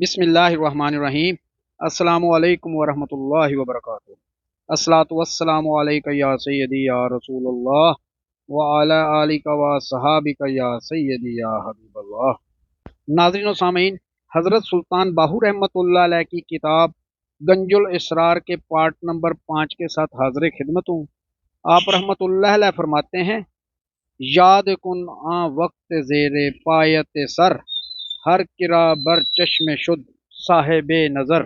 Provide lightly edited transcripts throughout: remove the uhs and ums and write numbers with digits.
بسم اللہ الرحمن الرحیم۔ السلام علیکم ورحمۃ اللہ وبرکاتہ۔ الصلاۃ والسلام علیک یا سیدی یا رسول اللہ وعلی آلک و صحابک یا سیدی یا حبیب اللہ۔ ناظرین و سامعین، حضرت سلطان باہو رحمۃ اللہ علیہ کی کتاب گنج الاسرار کے پارٹ نمبر 5 کے ساتھ حاضر خدمت ہوں۔ آپ رحمۃ اللہ علیہ فرماتے ہیں، یاد کن وقت زیر پایت سر، ہر کرا بر چشم شد صاحب نظر۔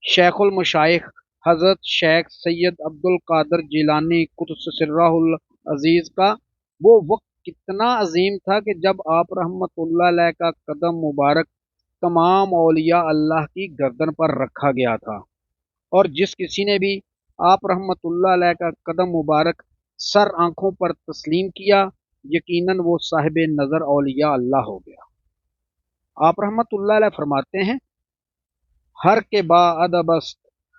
شیخ المشائخ حضرت شیخ سید عبد القادر جیلانی قدس سرہ العزیز کا وہ وقت کتنا عظیم تھا کہ جب آپ رحمت اللہ علیہ کا قدم مبارک تمام اولیاء اللہ کی گردن پر رکھا گیا تھا، اور جس کسی نے بھی آپ رحمت اللہ علیہ کا قدم مبارک سر آنکھوں پر تسلیم کیا، یقیناً وہ صاحب نظر اولیاء اللہ ہو گیا۔ آپ رحمت اللہ علیہ فرماتے ہیں، ہر کے با ادب است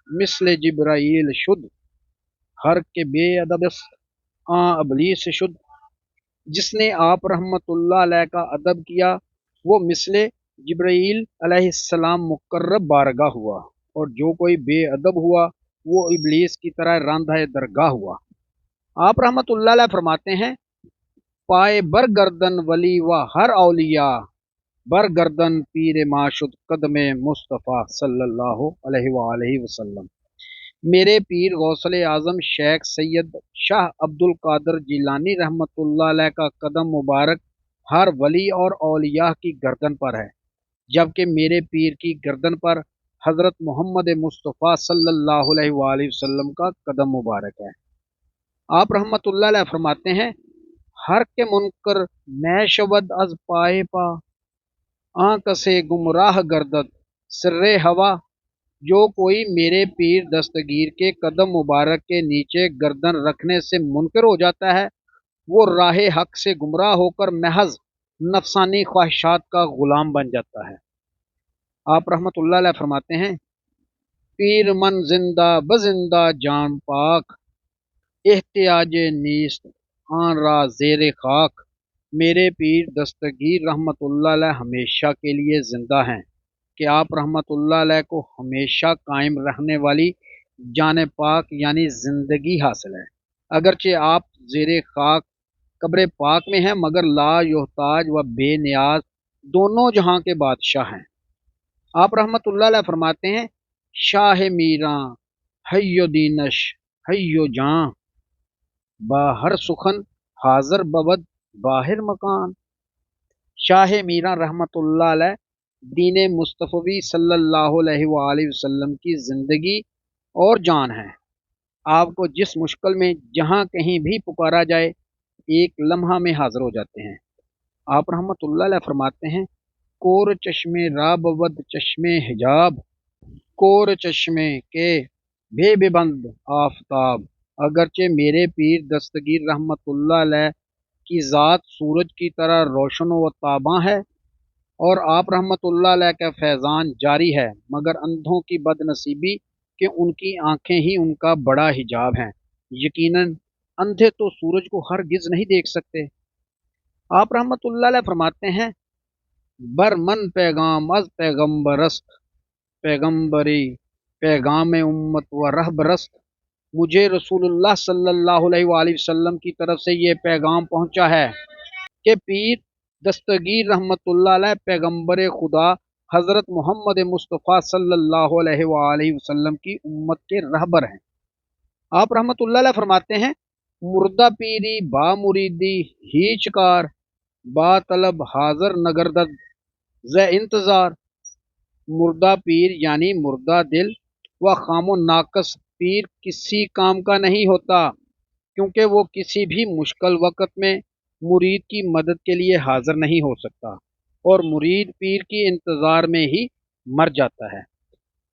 مثل جبرائیل شد، ہر کے بے ادب است ابلیس شد۔ جس نے آپ رحمت اللہ علیہ کا ادب کیا وہ مثل جبرائیل علیہ السلام مقرب بارگاہ ہوا، اور جو کوئی بے ادب ہوا وہ ابلیس کی طرح راندہ درگاہ ہوا۔ آپ رحمت اللہ علیہ فرماتے ہیں، پائے برگردن ولی و ہر اولیاء، برگردن پیر معشد قدم مصطفیٰ صلی اللہ علیہ وآلہ وسلم۔ میرے پیر غوث اعظم شیخ سید شاہ عبد القادر جیلانی رحمۃ اللہ علیہ کا قدم مبارک ہر ولی اور اولیاء کی گردن پر ہے، جبکہ میرے پیر کی گردن پر حضرت محمد مصطفیٰ صلی اللہ علیہ وآلہ وسلم کا قدم مبارک ہے۔ آپ رحمت اللہ علیہ فرماتے ہیں، ہر کے منکر میں شود از پائے پا، آنکھ سے گمراہ گردد سر ہوا۔ جو کوئی میرے پیر دستگیر کے قدم مبارک کے نیچے گردن رکھنے سے منکر ہو جاتا ہے، وہ راہ حق سے گمراہ ہو کر محض نفسانی خواہشات کا غلام بن جاتا ہے۔ آپ رحمت اللہ علیہ فرماتے ہیں، پیر من زندہ بزندہ جان پاک، احتیاج نیست آن را زیر خاک۔ میرے پیر دستگیر رحمت اللہ علیہ ہمیشہ کے لیے زندہ ہیں کہ آپ رحمت اللہ علیہ کو ہمیشہ قائم رہنے والی جان پاک یعنی زندگی حاصل ہے، اگرچہ آپ زیر خاک قبر پاک میں ہیں، مگر لا یحتاج و بے نیاز دونوں جہاں کے بادشاہ ہیں۔ آپ رحمت اللہ علیہ فرماتے ہیں، شاہ میراں حی و دینش حی و جاں، باہر سخن حاضر بود باہر مکان۔ شاہ میراں رحمت اللہ علیہ دین مصطفی صلی اللہ علیہ وآلہ وسلم کی زندگی اور جان ہے۔ آپ کو جس مشکل میں جہاں کہیں بھی پکارا جائے ایک لمحہ میں حاضر ہو جاتے ہیں۔ آپ رحمت اللہ علیہ فرماتے ہیں، کور چشمے را بود چشمے حجاب، کور چشمے کے بے بند آفتاب۔ اگرچہ میرے پیر دستگیر رحمت اللہ علیہ کی ذات سورج کی طرح روشن و تاباں ہے، اور آپ رحمت اللہ علیہ کا فیضان جاری ہے، مگر اندھوں کی بد نصیبی کہ ان کی آنکھیں ہی ان کا بڑا حجاب ہیں۔ یقیناً اندھے تو سورج کو ہرگز نہیں دیکھ سکتے۔ آپ رحمت اللہ علیہ فرماتے ہیں، برمن پیغام از پیغمبرست، پیغمبری پیغام امت و رہبرست۔ مجھے رسول اللہ صلی اللہ علیہ وآلہ وسلم کی طرف سے یہ پیغام پہنچا ہے کہ پیر دستگیر رحمت اللہ علیہ پیغمبر خدا حضرت محمد مصطفیٰ صلی اللہ علیہ وآلہ وسلم کی امت کے رہبر ہیں۔ آپ رحمت اللہ علیہ فرماتے ہیں، مردہ پیری با مریدی ہیچ کار، با طلب حاضر نگردد ز انتظار۔ مردہ پیر یعنی مردہ دل و خام و ناقص پیر کسی کام کا نہیں ہوتا، کیونکہ وہ کسی بھی مشکل وقت میں مرید کی مدد کے لیے حاضر نہیں ہو سکتا، اور مرید پیر کی انتظار میں ہی مر جاتا ہے۔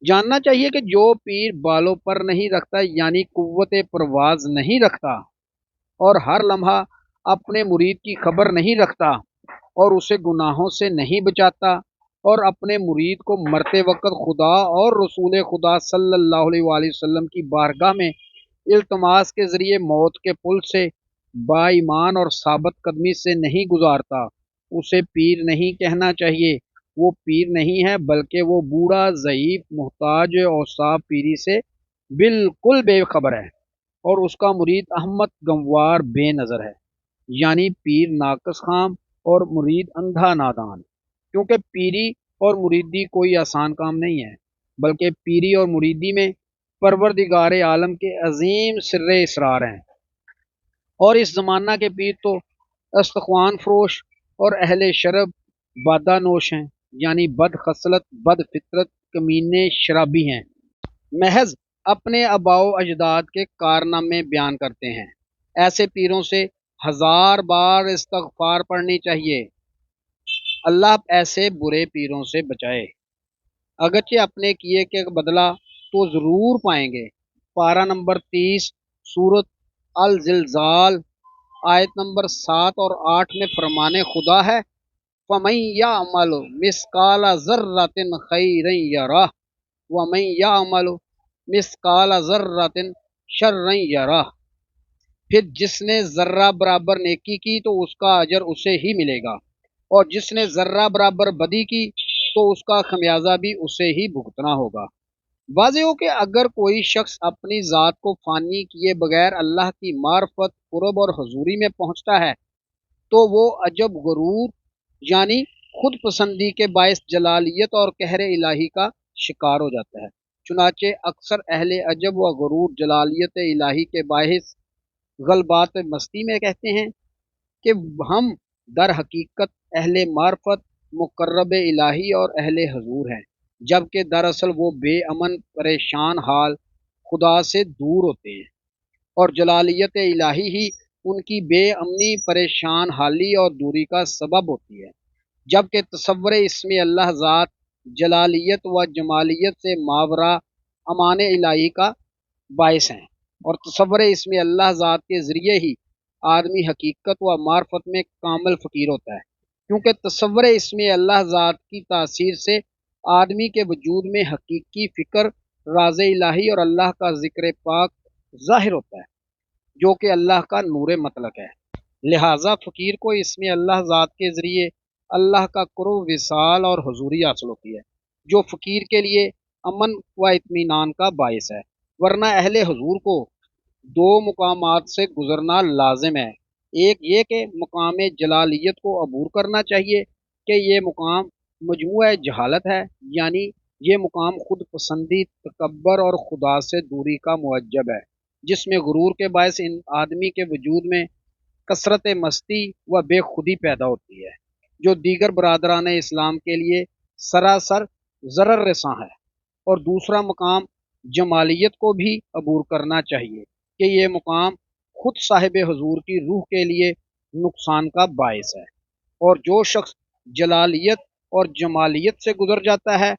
جاننا چاہیے کہ جو پیر بالوں پر نہیں رکھتا یعنی قوت پرواز نہیں رکھتا، اور ہر لمحہ اپنے مرید کی خبر نہیں رکھتا اور اسے گناہوں سے نہیں بچاتا، اور اپنے مرید کو مرتے وقت خدا اور رسول خدا صلی اللہ علیہ وآلہ وسلم کی بارگاہ میں التماس کے ذریعے موت کے پل سے با ایمان اور ثابت قدمی سے نہیں گزارتا، اسے پیر نہیں کہنا چاہیے، وہ پیر نہیں ہے بلکہ وہ بوڑھا ضعیف محتاج اوصاف پیری سے بالکل بے خبر ہے، اور اس کا مرید احمد گنوار بے نظر ہے، یعنی پیر ناقص خام اور مرید اندھا نادان۔ کیونکہ پیری اور مریدی کوئی آسان کام نہیں ہے، بلکہ پیری اور مریدی میں پروردگار عالم کے عظیم سر اسرار ہیں، اور اس زمانہ کے پیر تو استخوان فروش اور اہل شرب بادہ نوش ہیں، یعنی بد خصلت بد فطرت کمینے شرابی ہیں، محض اپنے آباء و اجداد کے کارنامے بیان کرتے ہیں۔ ایسے پیروں سے ہزار بار استغفار پڑھنی چاہیے، اللہ ایسے برے پیروں سے بچائے، اگرچہ اپنے کیے کے بدلہ تو ضرور پائیں گے۔ پارہ نمبر 30 سورت الزلزال آیت نمبر 7 اور 8 میں فرمان خدا ہے، فَمَن يَعْمَلُ مِثْقَالَ ذَرَّةٍ خَيْرًا يَرَهُ وَمَن يَعْمَلُ مِثْقَالَ ذَرَّةٍ شَرًّا يَرَهُ۔ پھر جس نے ذرہ برابر نیکی کی تو اس کا اجر اسے ہی ملے گا، اور جس نے ذرہ برابر بدی کی تو اس کا خمیازہ بھی اسے ہی بھگتنا ہوگا۔ واضح ہو کہ اگر کوئی شخص اپنی ذات کو فانی کیے بغیر اللہ کی معرفت، قرب اور حضوری میں پہنچتا ہے تو وہ عجب غرور یعنی خود پسندی کے باعث جلالیت اور قہر الہی کا شکار ہو جاتا ہے۔ چنانچہ اکثر اہل عجب و غرور جلالیت الہی کے باعث غلبات مستی میں کہتے ہیں کہ ہم در حقیقت اہل معرفت، مقرب الہی اور اہل حضور ہیں، جبکہ دراصل وہ بے امن پریشان حال خدا سے دور ہوتے ہیں، اور جلالیت الہی ہی ان کی بے امنی، پریشان حالی اور دوری کا سبب ہوتی ہے، جبکہ تصور اسم اللہ ذات جلالیت و جمالیت سے ماورا امان الہی کا باعث ہیں، اور تصور اسم اللہ ذات کے ذریعے ہی آدمی حقیقت و معرفت میں کامل فقیر ہوتا ہے، کیونکہ تصور اسم اللہ ذات کی تاثیر سے آدمی کے وجود میں حقیقی فکر، راز الہی اور اللہ کا ذکر پاک ظاہر ہوتا ہے، جو کہ اللہ کا نور مطلق ہے۔ لہٰذا فقیر کو اسم اللہ ذات کے ذریعے اللہ کا قرب، وصال اور حضوری حاصل ہوتی ہے، جو فقیر کے لیے امن و اطمینان کا باعث ہے، ورنہ اہل حضور کو دو مقامات سے گزرنا لازم ہے۔ ایک یہ کہ مقام جلالیت کو عبور کرنا چاہیے کہ یہ مقام مجموعہ جہالت ہے، یعنی یہ مقام خود پسندی، تکبر اور خدا سے دوری کا موجب ہے، جس میں غرور کے باعث ان آدمی کے وجود میں کثرت مستی و بے خودی پیدا ہوتی ہے، جو دیگر برادران اسلام کے لیے سراسر ضرر رساں ہے۔ اور دوسرا مقام جمالیت کو بھی عبور کرنا چاہیے کہ یہ مقام خود صاحب حضور کی روح کے لیے نقصان کا باعث ہے، اور جو شخص جلالیت اور جمالیت سے گزر جاتا ہے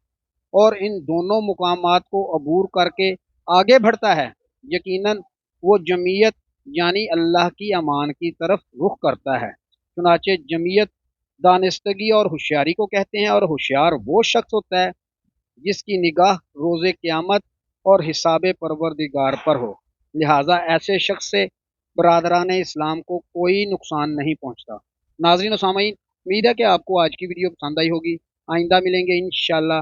اور ان دونوں مقامات کو عبور کر کے آگے بڑھتا ہے، یقیناً وہ جمیت یعنی اللہ کی امان کی طرف رخ کرتا ہے۔ چنانچہ جمیت دانستگی اور ہوشیاری کو کہتے ہیں، اور ہوشیار وہ شخص ہوتا ہے جس کی نگاہ روز قیامت اور حساب پروردگار پر ہو، لہٰذا ایسے شخص سے برادران اسلام کو کوئی نقصان نہیں پہنچتا۔ ناظرین و سامعین، امید ہے کہ آپ کو آج کی ویڈیو پسند آئی ہوگی۔ آئندہ ملیں گے انشاءاللہ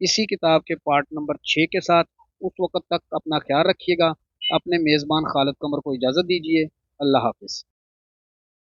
اسی کتاب کے پارٹ نمبر 6 کے ساتھ۔ اس وقت تک اپنا خیال رکھیے گا۔ اپنے میزبان خالد قمر کو اجازت دیجیے۔ اللہ حافظ۔